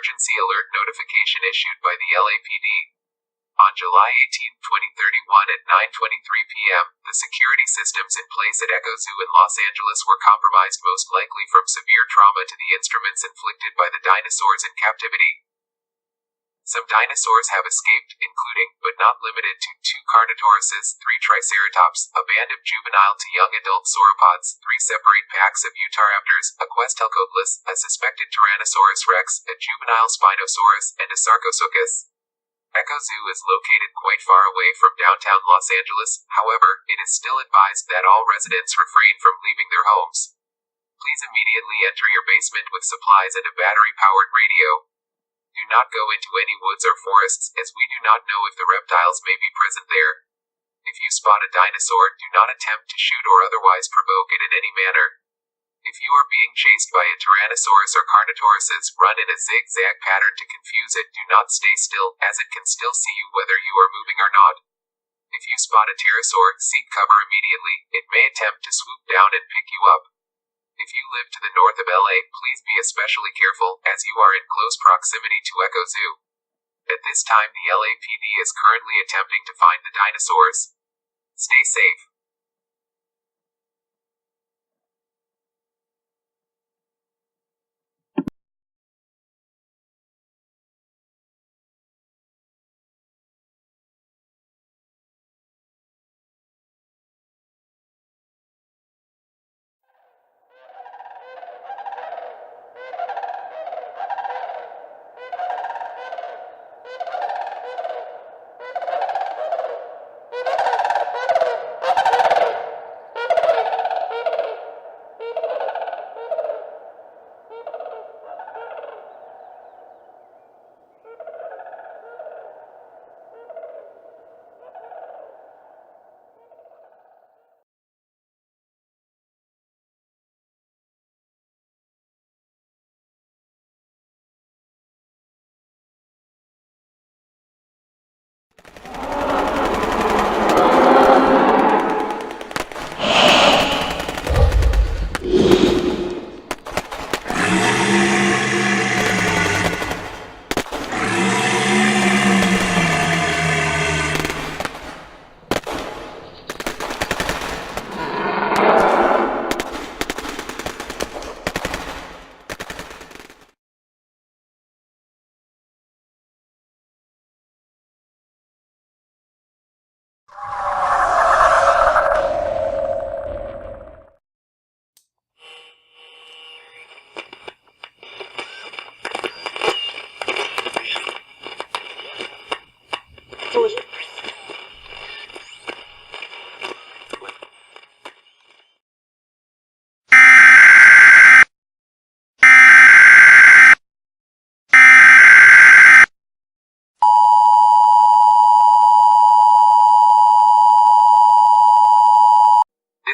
emergency alert notification issued by the LAPD. On July 18, 2031 at 9:23 p.m., the security systems in place at Echo Zoo in Los Angeles were compromised, most likely from severe trauma to the instruments inflicted by the dinosaurs in captivity. Some dinosaurs have escaped, including, but not limited to, 2 Carnotauruses, 3 Triceratops, a band of juvenile to young adult sauropods, 3 separate packs of Utahraptors, a Quetzalcoatlus, a suspected Tyrannosaurus rex, a juvenile Spinosaurus, and a Sarcosuchus. Echo Zoo is located quite far away from downtown Los Angeles. However, it is still advised that all residents refrain from leaving their homes. Please immediately enter your basement with supplies and a battery-powered radio. Do not go into any woods or forests, as we do not know if the reptiles may be present there. If you spot a dinosaur, do not attempt to shoot or otherwise provoke it in any manner. If you are being chased by a Tyrannosaurus or Carnotauruses, run in a zigzag pattern to confuse it. Do not stay still, as it can still see you whether you are moving or not. If you spot a pterosaur, seek cover immediately. It may attempt to swoop down and pick you up. If you live to the north of LA, please be especially careful, as you are in close proximity to Echo Zoo. At this time, the LAPD is currently attempting to find the dinosaurs. Stay safe.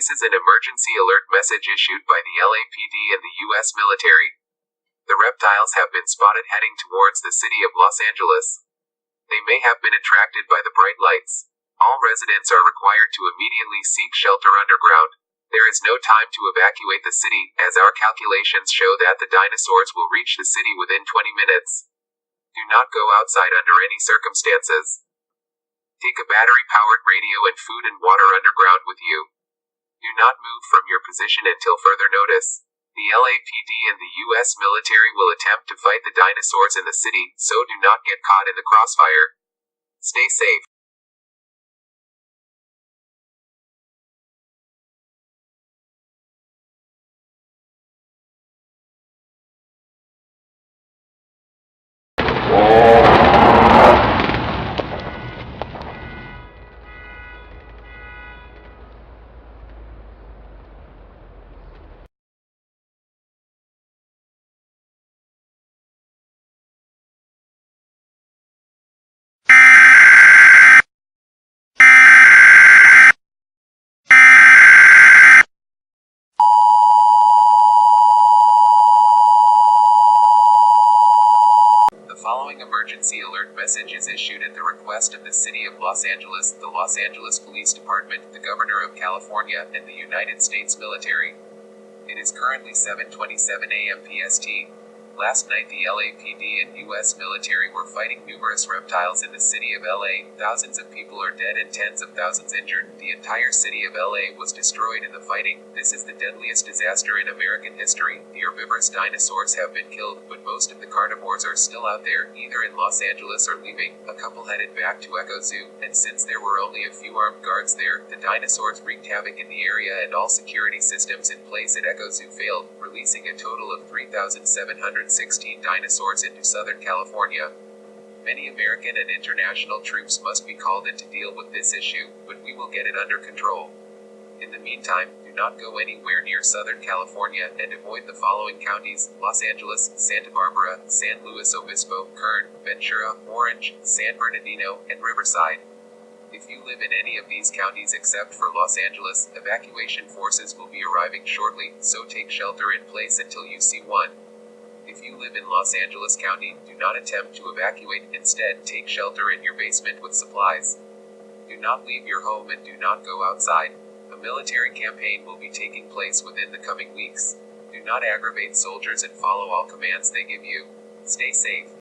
This is an emergency alert message issued by the LAPD and the U.S. military. The reptiles have been spotted heading towards the city of Los Angeles. They may have been attracted by the bright lights. All residents are required to immediately seek shelter underground. There is no time to evacuate the city, as our calculations show that the dinosaurs will reach the city within 20 minutes. Do not go outside under any circumstances. Take a battery-powered radio and food and water underground with you. Do not move from your position until further notice. The LAPD and the U.S. military will attempt to fight the dinosaurs in the city, so do not get caught in the crossfire. Stay safe. Emergency alert message is issued at the request of the City of Los Angeles, the Los Angeles Police Department, the Governor of California, and the United States military. It is currently 7:27 a.m. PST. Last night the LAPD and U.S. military were fighting numerous reptiles in the city of LA. Thousands of people are dead and tens of thousands injured. The entire city of LA was destroyed in the fighting. This is the deadliest disaster in American history. The herbivorous dinosaurs have been killed, but most of the carnivores are still out there, either in Los Angeles or leaving. A couple headed back to Echo Zoo, and since there were only a few armed guards there, the dinosaurs wreaked havoc in the area and all security systems in place at Echo Zoo failed, releasing a total of 3,716 dinosaurs into Southern California. Many American and international troops must be called in to deal with this issue, but we will get it under control. In the meantime, do not go anywhere near Southern California and avoid the following counties: Los Angeles, Santa Barbara, San Luis Obispo, Kern, Ventura, Orange, San Bernardino, and Riverside. If you live in any of these counties except for Los Angeles, evacuation forces will be arriving shortly, so take shelter in place until you see one. If you live in Los Angeles County, do not attempt to evacuate, instead take shelter in your basement with supplies. Do not leave your home and do not go outside. A military campaign will be taking place within the coming weeks. Do not aggravate soldiers and follow all commands they give you. Stay safe.